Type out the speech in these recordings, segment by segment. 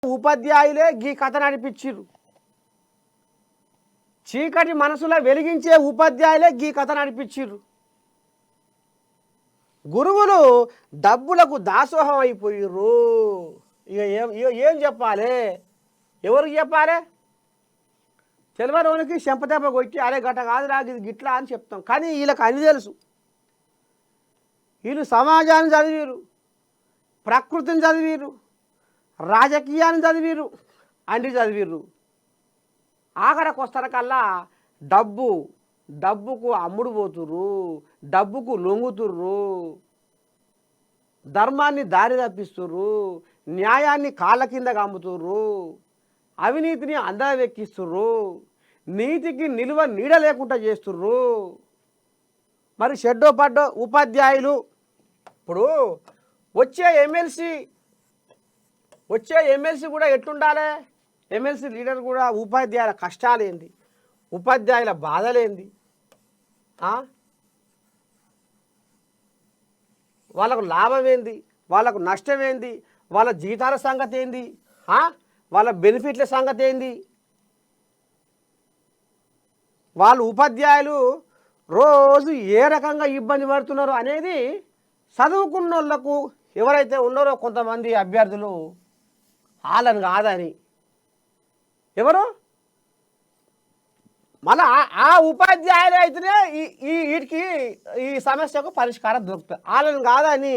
ఉపాధ్యాయులే గీ కథ నడిపించిర్రు. చీకటి మనసులో వెలిగించే ఉపాధ్యాయులే గీ కథ నడిపించిర్రు. గురువులు డబ్బులకు దాసోహం అయిపోయిర్రు. ఏం చెప్పాలి? ఎవరికి చెప్పాలి? తెలివరోనికి చెంపదెబ్బ కొట్టి అరే గట్ట కాదురా ఇది గిట్లా అని చెప్తాం. కానీ వీళ్ళకి అన్ని తెలుసు. వీళ్ళు సమాజాన్ని చదివిరు, ప్రకృతిని చదివిరు, రాజకీయాన్ని చదివిరు, అన్ని చదివిర్రు. ఆఖరికి వస్తారకల్లా డబ్బుకు అమ్ముడు పోతుర్రు, డబ్బుకు లొంగుతుర్రు, ధర్మాన్ని దారి తప్పిస్తుర్రు, న్యాయాన్ని కాళ్ళ కిందగా అమ్ముతుర్రు, అవినీతిని అందవెక్కిస్తుర్రు, నీతికి నిలువ నీడ లేకుండా చేస్తుర్రు. మరి షెడ్డో పడ్డో ఉపాధ్యాయులు ఇప్పుడు వచ్చే ఎమ్మెల్సీ కూడా ఎట్లుండాలి? ఎమ్మెల్సీ లీడర్ కూడా ఉపాధ్యాయుల కష్టాలేంది, ఉపాధ్యాయుల బాధలేంది, వాళ్ళకు లాభం ఏంది, వాళ్ళకు నష్టం ఏంది, వాళ్ళ జీతాల సంగతి ఏంది, వాళ్ళ బెనిఫిట్ల సంగతి ఏంది? వాళ్ళు ఉపాధ్యాయులు రోజు ఏ రకంగా ఇబ్బంది పడుతున్నారు అనేది చదువుకున్న వాళ్ళకు ఎవరైతే ఉన్నారో కొంతమంది అభ్యర్థులు వాళ్ళని కాదని ఎవరు మళ్ళా ఆ ఉపాధ్యాయులు అయితేనే వీటికి ఈ సమస్యకు పరిష్కారం దొరుకుతుంది. వాళ్ళని కాదని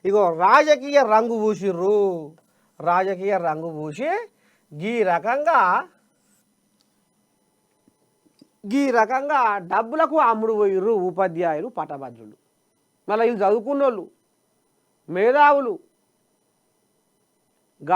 ఇగో రాజకీయ రంగు పూసిర్రు. రాజకీయ రంగు పూసి ఈ రకంగా డబ్బులకు అమ్ముడు పోయిర్రు ఉపాధ్యాయులు పట్టభద్రులు. మళ్ళీ వీళ్ళు చదువుకున్నోళ్ళు, మేధావులు,